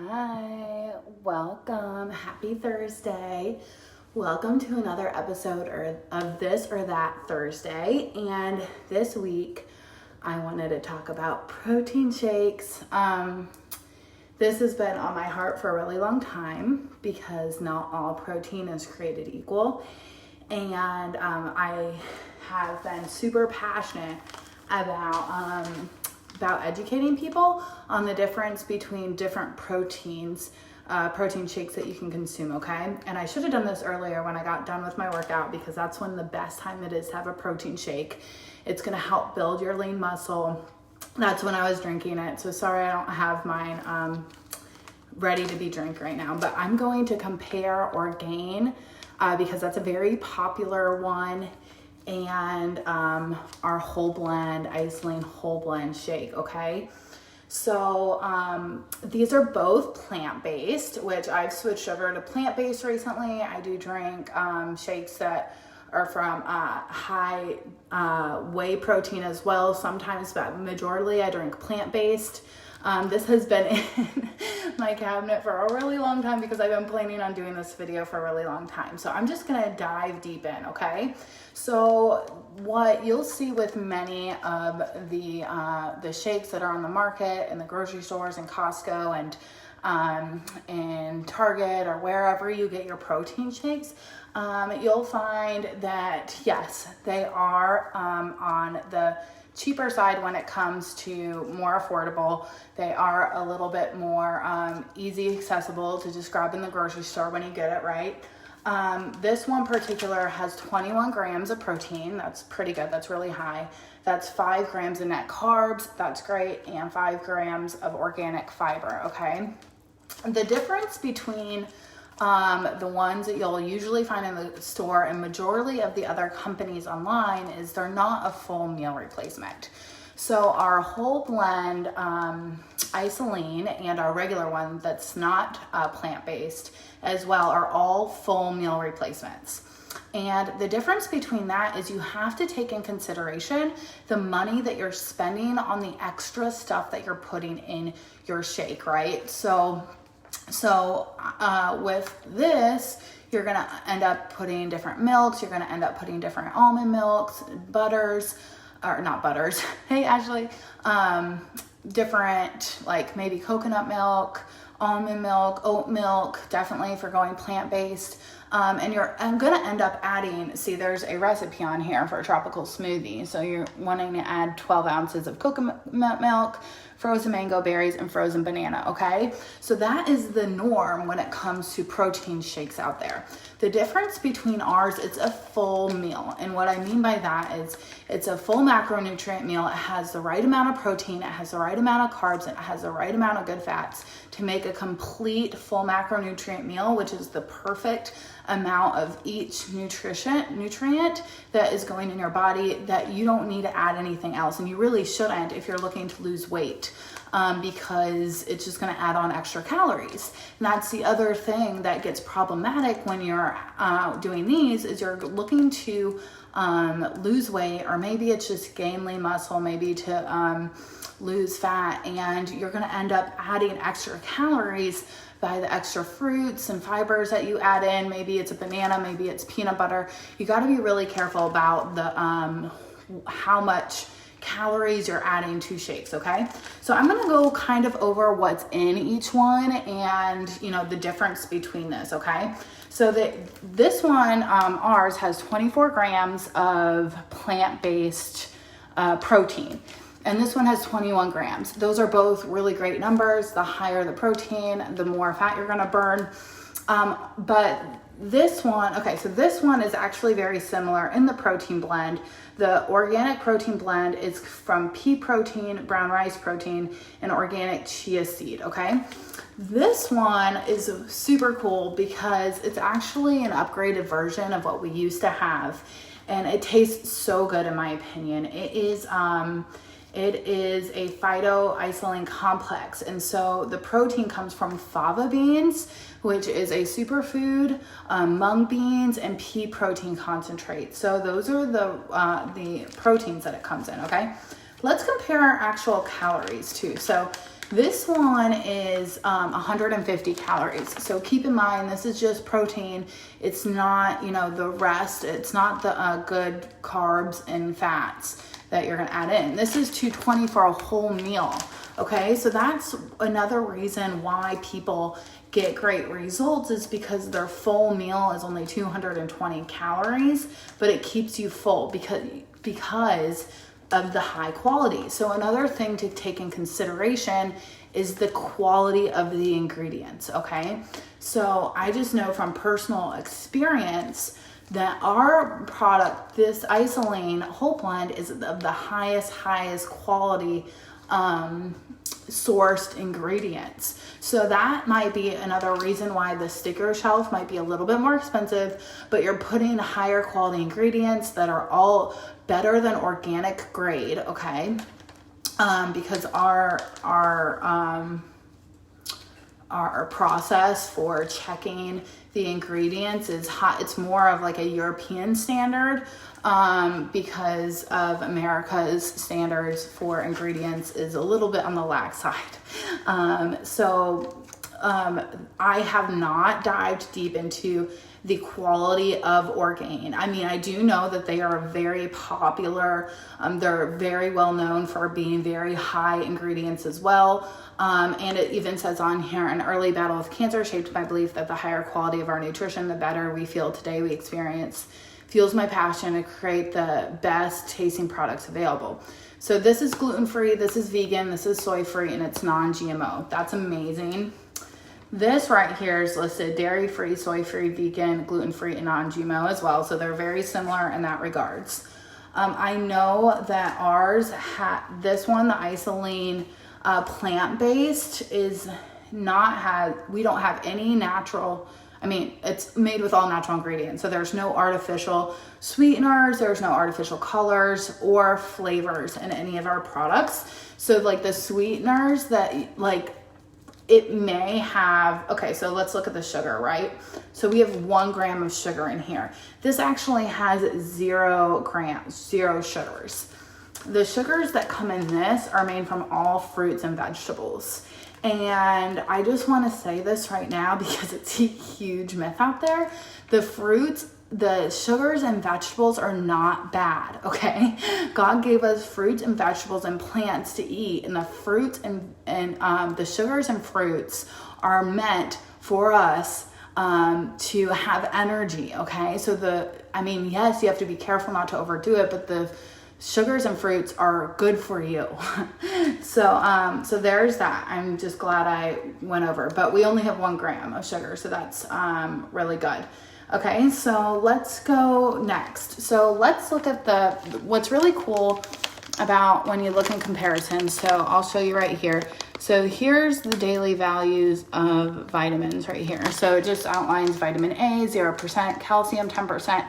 Hi, welcome. Happy Thursday. Welcome to another episode of This or That Thursday. And this week, I wanted to talk about protein shakes. This has been on my heart for a really long time because not all protein is created equal. And I have been super passionate about educating people on the difference between different proteins, protein shakes that you can consume, okay? And I should have done this earlier when I got done with my workout because that's when the best time it is to have a protein shake. It's gonna help build your lean muscle. That's when I was drinking it. So sorry I don't have mine ready to be drank right now, but I'm going to compare Orgain because that's a very popular one, and our whole blend, Isalean whole blend shake, okay? So these are both plant-based, which I've switched over to plant-based recently. I do drink shakes that are from high whey protein as well sometimes, but majorly I drink plant-based. This has been in my cabinet for a really long time because I've been planning on doing this video for a really long time. So I'm just gonna dive deep in, okay? So what you'll see with many of the shakes that are on the market in the grocery stores and Costco and Target or wherever you get your protein shakes, you'll find that yes, they are on the cheaper side when it comes to more affordable. They are a little bit more easy accessible to just grab in the grocery store when you get it right. This one particular has 21 grams of protein. That's pretty good. That's really high. That's 5 grams of net carbs. That's great. And 5 grams of organic fiber. Okay. The difference between the ones that you'll usually find in the store and majority of the other companies online is they're not a full meal replacement. So our whole blend Isalean and our regular one that's not plant-based as well are all full meal replacements. And the difference between that is you have to take in consideration the money that you're spending on the extra stuff that you're putting in your shake, right? So with this, you're gonna end up putting different milks, you're gonna end up putting different almond milks, butters, or not butters, hey Ashley, different like maybe coconut milk, almond milk, oat milk, definitely for going plant-based. And I'm gonna end up adding, see there's a recipe on here for a tropical smoothie. So you're wanting to add 12 ounces of coconut milk, frozen mango berries, and frozen banana, okay? So that is the norm when it comes to protein shakes out there. The difference between ours, it's a full meal. And what I mean by that is it's a full macronutrient meal. It has the right amount of protein, it has the right amount of carbs, and it has the right amount of good fats to make a complete full macronutrient meal, which is the perfect amount of each nutrient that is going in your body that you don't need to add anything else. And you really shouldn't if you're looking to lose weight, because it's just going to add on extra calories. And that's the other thing that gets problematic when you're doing these is you're looking to lose weight, or maybe it's just gain lean muscle, maybe to lose fat, and you're going to end up adding extra calories by the extra fruits and fibers that you add in. Maybe it's a banana, maybe it's peanut butter. You got to be really careful about the how much calories you're adding to shakes, okay? So I'm gonna go kind of over what's in each one and the difference between this, okay? So this one, ours has 24 grams of plant-based protein. And this one has 21 grams. Those are both really great numbers. The higher the protein, the more fat you're gonna burn. But this one, okay, so this one is actually very similar in the protein blend. The organic protein blend is from pea protein, brown rice protein, and organic chia seed, okay? This one is super cool because it's actually an upgraded version of what we used to have. And it tastes so good in my opinion. It is a phyto-Isalean complex. And so the protein comes from fava beans, which is a superfood, mung beans, and pea protein concentrate. So those are the proteins that it comes in, okay? Let's compare our actual calories too. So This one is 150 calories. So keep in mind, this is just protein. It's not, you know, the rest. It's not the good carbs and fats that you're gonna add in. This is 220 for a whole meal. Okay, so that's another reason why people get great results, is because their full meal is only 220 calories, but it keeps you full because of the high quality. So another thing to take in consideration is the quality of the ingredients, okay? So I just know from personal experience that our product, this Isalean whole blend, is of the highest quality sourced ingredients. So that might be another reason why the sticker shelf might be a little bit more expensive, but you're putting higher quality ingredients that are all better than organic grade, okay? Because our process for checking the ingredients is it's more of like a European standard, because of America's standards for ingredients is a little bit on the lax side. So I have not dived deep into the quality of Orgain. I mean, I do know that they are very popular. They're very well known for being very high ingredients as well. And it even says on here, an early battle with cancer shaped my belief that the higher quality of our nutrition, the better we feel today, we experience, fuels my passion to create the best tasting products available. So this is gluten-free, this is vegan, this is soy-free, and it's non-GMO. That's amazing. This right here is listed dairy-free, soy-free, vegan, gluten-free, and non-GMO as well. So they're very similar in that regards. I know that ours this one, the Isalean plant-based, is we don't have any natural, I mean, it's made with all natural ingredients. So there's no artificial sweeteners, there's no artificial colors or flavors in any of our products. So like the sweeteners that like, it may have, okay, so let's look at the sugar, right? So we have 1 gram of sugar in here. This actually has 0 grams, 0 sugars. The sugars that come in this are made from all fruits and vegetables. And I just want to say this right now because it's a huge myth out there. The sugars and vegetables are not bad, okay? God gave us fruits and vegetables and plants to eat, and the fruits and the sugars and fruits are meant for us to have energy, okay? So yes, you have to be careful not to overdo it, but the sugars and fruits are good for you. So there's that. I'm just glad I went over, but we only have 1 gram of sugar, so that's really good. Okay, so let's go next. So let's look at what's really cool about when you look in comparison. So I'll show you right here. So here's the daily values of vitamins right here. So it just outlines vitamin A, 0%, calcium, 10%,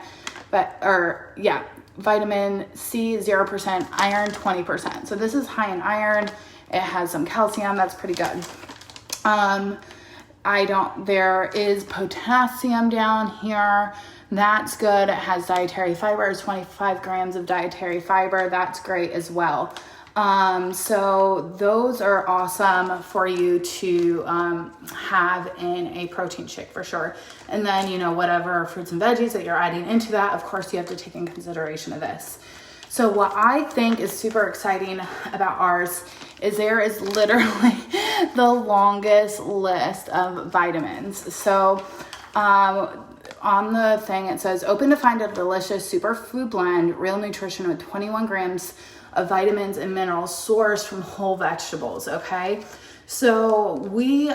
vitamin C, 0%, iron, 20%. So this is high in iron. It has some calcium. That's pretty good. There is potassium down here. That's good. It has dietary fiber, 25 grams of dietary fiber. That's great as well. So those are awesome for you to have in a protein shake for sure. And then, whatever fruits and veggies that you're adding into that, of course, you have to take in consideration of this. So what I think is super exciting about ours is there is literally the longest list of vitamins. So on the thing, it says, open to find a delicious superfood blend, real nutrition with 21 grams of vitamins and minerals sourced from whole vegetables, okay? So we,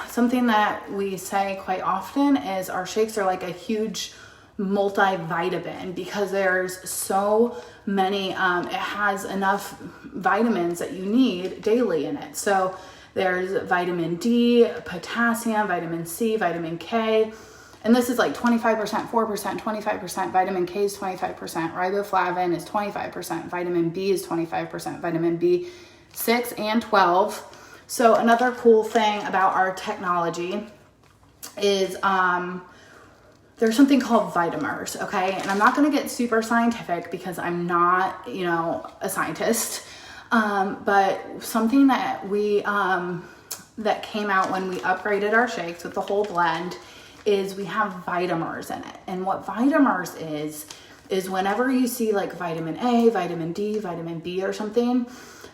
something that we say quite often is our shakes are like a huge multivitamin because there's so many, it has enough vitamins that you need daily in it. So there's vitamin D, potassium, vitamin C, vitamin K, and this is like 25%, 4%, 25%, vitamin K is 25%, riboflavin is 25%, vitamin B is 25%, vitamin B6 and 12. So another cool thing about our technology is there's something called Vitamers, okay? And I'm not gonna get super scientific because I'm not, a scientist. But something that we, that came out when we upgraded our shakes with the whole blend is we have Vitamers in it. And what Vitamers is whenever you see like vitamin A, vitamin D, vitamin B or something,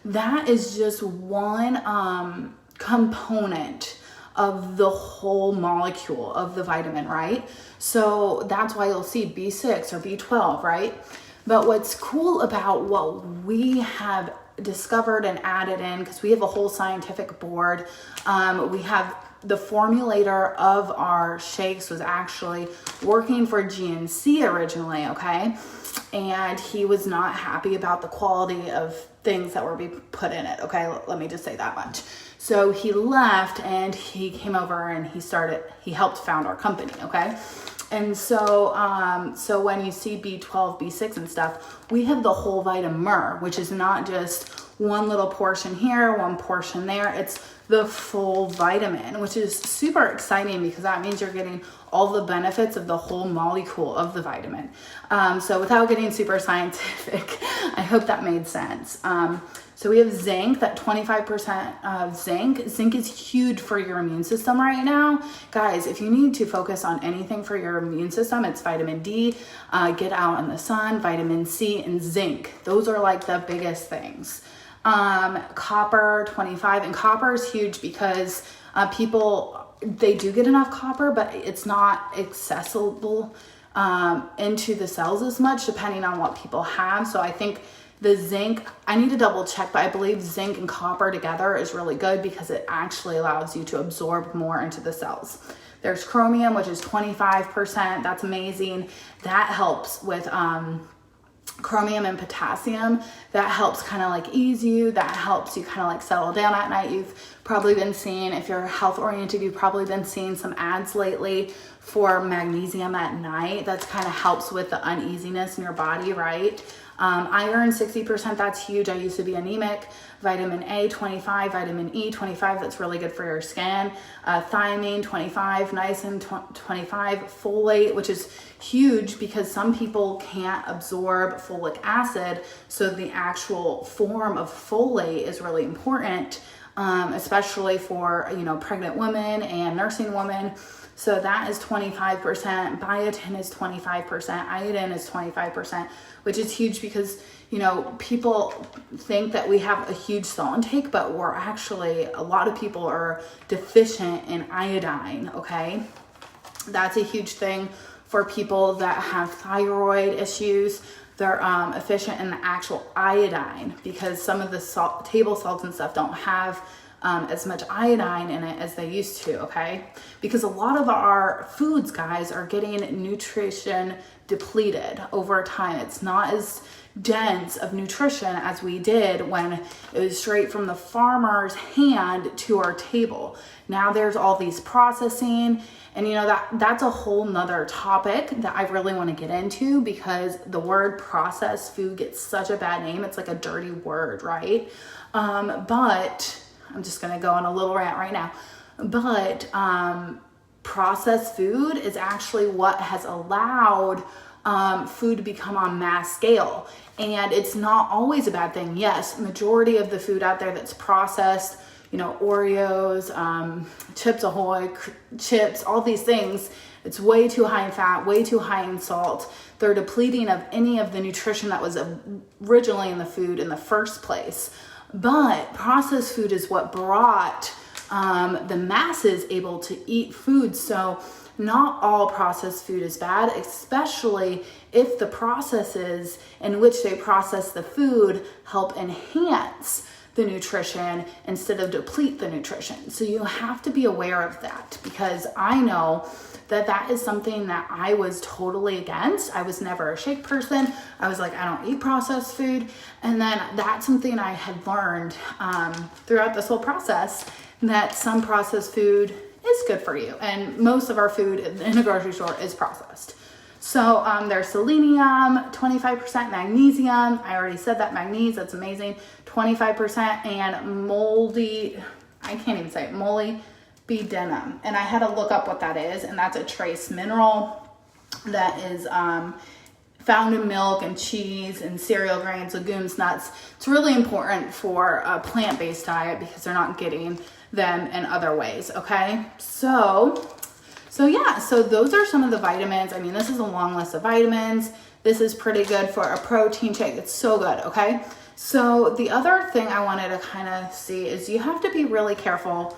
that is just one component of the whole molecule of the vitamin, right? So that's why you'll see B6 or B12, right? But what's cool about what we have discovered and added in, because we have a whole scientific board, we have the formulator of our shakes was actually working for GNC originally, okay? And he was not happy about the quality of things that were being put in it, okay? Let me just say that much. So he left and he came over and he helped found our company, okay? And so, so when you see B12, B6 and stuff, we have the whole vitamer, which is not just one little portion here, one portion there. It's the full vitamin, which is super exciting because that means you're getting all the benefits of the whole molecule of the vitamin. So without getting super scientific, I hope that made sense. So we have zinc, that 25% of zinc. Zinc is huge for your immune system right now. Guys, if you need to focus on anything for your immune system, it's vitamin D, get out in the sun, vitamin C, and zinc. Those are like the biggest things. Copper, 25, and copper is huge because people, they do get enough copper, but it's not accessible into the cells as much depending on what people have. So I think the zinc, I need to double check, but I believe zinc and copper together is really good because it actually allows you to absorb more into the cells. There's chromium, which is 25%. That's amazing. That helps with chromium and potassium. That helps kind of like ease you. That helps you kind of like settle down at night. You've probably been seeing, if you're health oriented, you've probably been seeing some ads lately for magnesium at night. That's kind of helps with the uneasiness in your body, right? Iron, 60%, that's huge. I used to be anemic. Vitamin A, 25, vitamin E, 25, that's really good for your skin. Thiamine, 25, niacin, 25, folate, which is huge because some people can't absorb folic acid. So the actual form of folate is really important, especially for, pregnant women and nursing women. So that is 25%. Biotin is 25%. Iodine is 25%, which is huge because, people think that we have a huge salt intake, but we're actually, a lot of people are deficient in iodine, okay? That's a huge thing for people that have thyroid issues. They're efficient in the actual iodine because some of the table salts and stuff don't have as much iodine in it as they used to, okay? Because a lot of our foods, guys, are getting nutrition depleted over time. It's not as dense of nutrition as we did when it was straight from the farmer's hand to our table. Now there's all these processing, and that's a whole nother topic that I really want to get into because the word processed food gets such a bad name. It's like a dirty word, right? But I'm just going to go on a little rant right now. But processed food is actually what has allowed food to become on mass scale. And it's not always a bad thing. Yes, majority of the food out there that's processed, Oreos, Chips Ahoy, chips, all these things, it's way too high in fat, way too high in salt. They're depleting of any of the nutrition that was originally in the food in the first place. But processed food is what brought the masses able to eat food. So not all processed food is bad, especially if the processes in which they process the food help enhance the nutrition instead of deplete the nutrition. So you have to be aware of that because I know that is something that I was totally against. I was never a shake person. I was like, I don't eat processed food. And then that's something I had learned throughout this whole process, that some processed food is good for you. And most of our food in a grocery store is processed. So there's selenium, 25% magnesium. I already said that, magnesium, that's amazing. 25% and moldy, I can't even say it, molybdenum. And I had to look up what that is, and that's a trace mineral that is found in milk and cheese and cereal grains, legumes, nuts. It's really important for a plant-based diet because they're not getting them in other ways, okay? So yeah, so those are some of the vitamins. I mean, this is a long list of vitamins. This is pretty good for a protein shake. It's so good, okay? So the other thing I wanted to kind of see is you have to be really careful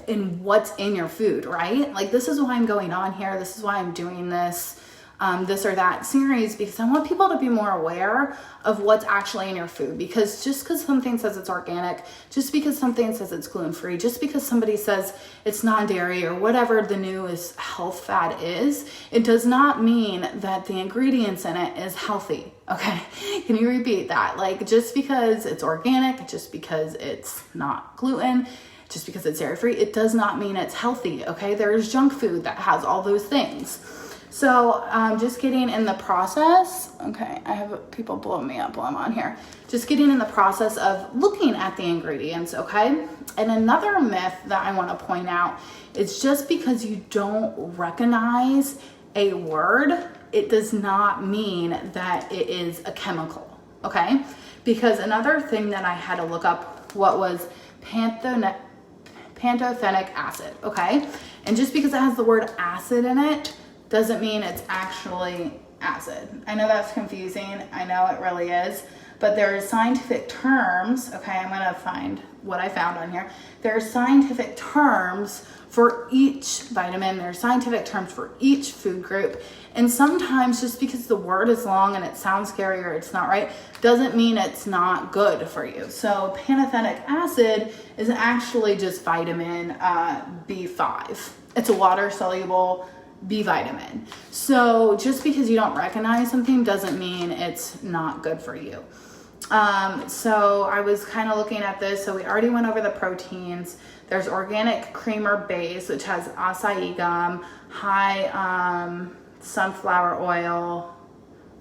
in what's in your food, right? Like, this is why I'm going on here. This is why I'm doing this or that series, because I want people to be more aware of what's actually in your food. Because just because something says it's organic, just because something says it's gluten-free, just because somebody says it's non-dairy or whatever the newest health fad is, it does not mean that the ingredients in it is healthy. Okay, can you repeat that? Like, just because it's organic, just because it's not gluten, just because it's dairy-free, it does not mean it's healthy. Okay, there's junk food that has all those things. So just getting in the process, okay, I have people blowing me up while I'm on here. Just getting in the process of looking at the ingredients, okay? And another myth that I want to point out is just because you don't recognize a word, it does not mean that it is a chemical, okay? Because another thing that I had to look up, what was Pantothenic acid, okay? And just because it has the word acid in it, doesn't mean it's actually acid. I know that's confusing. I know it really is, but there are scientific terms. Okay, I'm gonna find what I found on here. There are scientific terms for each vitamin. There are scientific terms for each food group. And sometimes just because the word is long and it sounds scary or it's not right, doesn't mean it's not good for you. So pantothenic acid is actually just vitamin B5. It's a water-soluble B vitamin. So just because you don't recognize something doesn't mean it's not good for you. So I was kind of looking at this. So we already went over the proteins. There's organic creamer base, which has acai gum, high sunflower oil,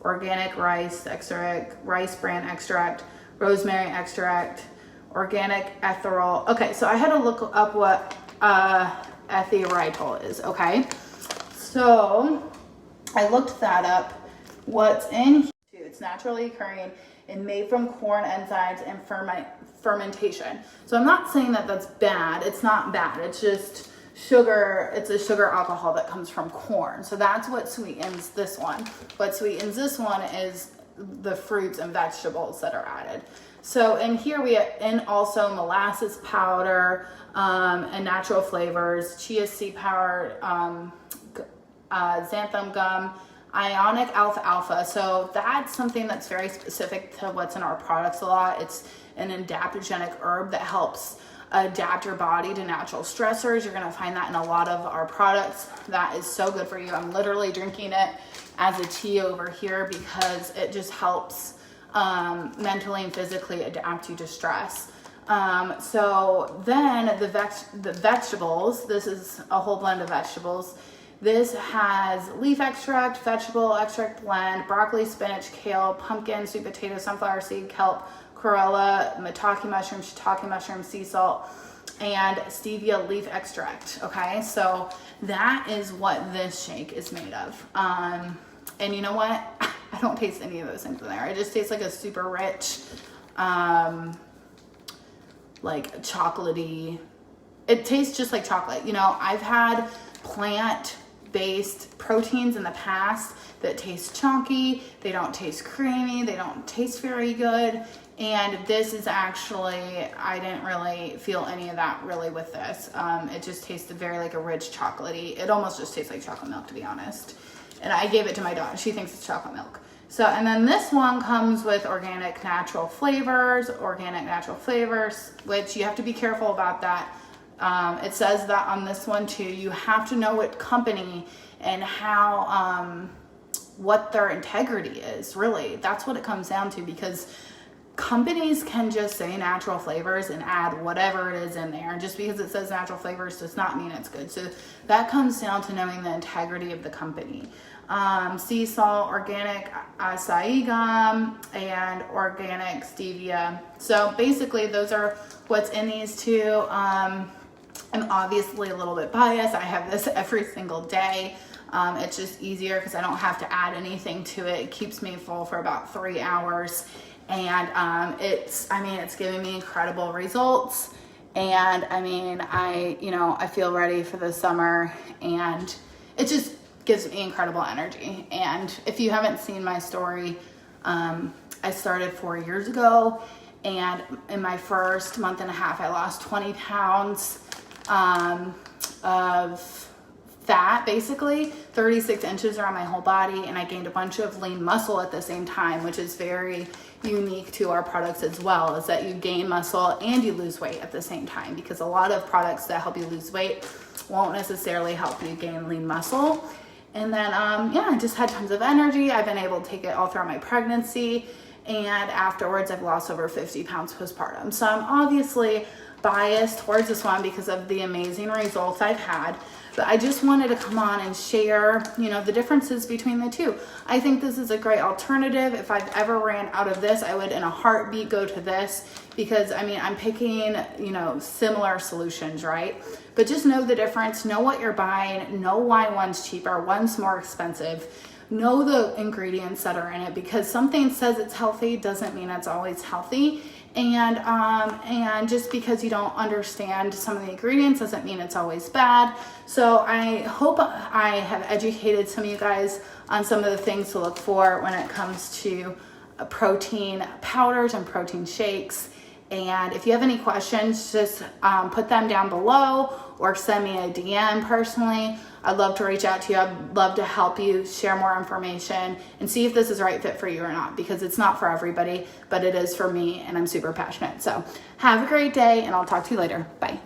organic rice extract, rice bran extract, rosemary extract, organic erythritol. Okay, so I had to look up what erythritol is, okay? So I looked that up. What's in here? It's naturally occurring and made from corn enzymes and fermentation. So I'm not saying that that's bad. It's not bad. It's just sugar. It's a sugar alcohol that comes from corn. So that's what sweetens this one. What sweetens this one is the fruits and vegetables that are added. So in here we have also molasses powder and natural flavors, chia seed powder, xanthan gum, ionic alfalfa. So that's something that's very specific to what's in our products a lot. It's an adaptogenic herb that helps adapt your body to natural stressors. You're going to find that in a lot of our products. That is so good for you. I'm literally drinking it as a tea over here because it just helps mentally and physically adapt you to stress. So then the vegetables, this is a whole blend of vegetables. This has leaf extract, vegetable extract blend, broccoli, spinach, kale, pumpkin, sweet potato, sunflower seed, kelp, chlorella, maitake mushroom, shiitake mushroom, sea salt, and stevia leaf extract. Okay, so that is what this shake is made of. And you know what? I don't taste any of those things in there. It just tastes like a super rich, like chocolatey. It tastes just like chocolate. You know, I've had plant-based proteins in the past that taste chunky. They don't taste creamy. They don't taste very good. And this is actually, I didn't really feel any of that really with this. It just tasted very like a rich chocolatey. It almost just tastes like chocolate milk, to be honest. And I gave it to my daughter. She thinks it's chocolate milk. So, and then this one comes with organic natural flavors, which you have to be careful about that. It says that on this one too. You have to know what company and how, what their integrity is, really. That's what it comes down to, because companies can just say natural flavors and add whatever it is in there. And just because it says natural flavors does not mean it's good. So that comes down to knowing the integrity of the company. Sea salt, organic acai gum, and organic stevia. So basically those are what's in these two. I'm obviously a little bit biased. I have this every single day. It's just easier because I don't have to add anything to it. It keeps me full for about 3 hours. And it's giving me incredible results. And I mean, I feel ready for the summer, and it just gives me incredible energy. And if you haven't seen my story, I started 4 years ago, and in my first month and a half, I lost 20 pounds of fat, basically 36 inches around my whole body, and I gained a bunch of lean muscle at the same time, which is very unique to our products as well, is that you gain muscle and you lose weight at the same time, because a lot of products that help you lose weight won't necessarily help you gain lean muscle. And then I just had tons of energy. I've been able to take it all throughout my pregnancy, and afterwards I've lost over 50 pounds postpartum. So I'm obviously biased towards this one because of the amazing results I've had. But I just wanted to come on and share, the differences between the two. I think this is a great alternative. If I've ever ran out of this, I would in a heartbeat go to this, because I'm picking, similar solutions, right? But just know the difference, know what you're buying, know why one's cheaper, one's more expensive. Know the ingredients that are in it, because something says it's healthy doesn't mean it's always healthy. And just because you don't understand some of the ingredients doesn't mean it's always bad. So I hope I have educated some of you guys on some of the things to look for when it comes to protein powders and protein shakes. And if you have any questions, just put them down below or send me a DM personally. I'd love to reach out to you. I'd love to help you share more information and see if this is the right fit for you or not, because it's not for everybody, but it is for me, and I'm super passionate. So have a great day, and I'll talk to you later. Bye.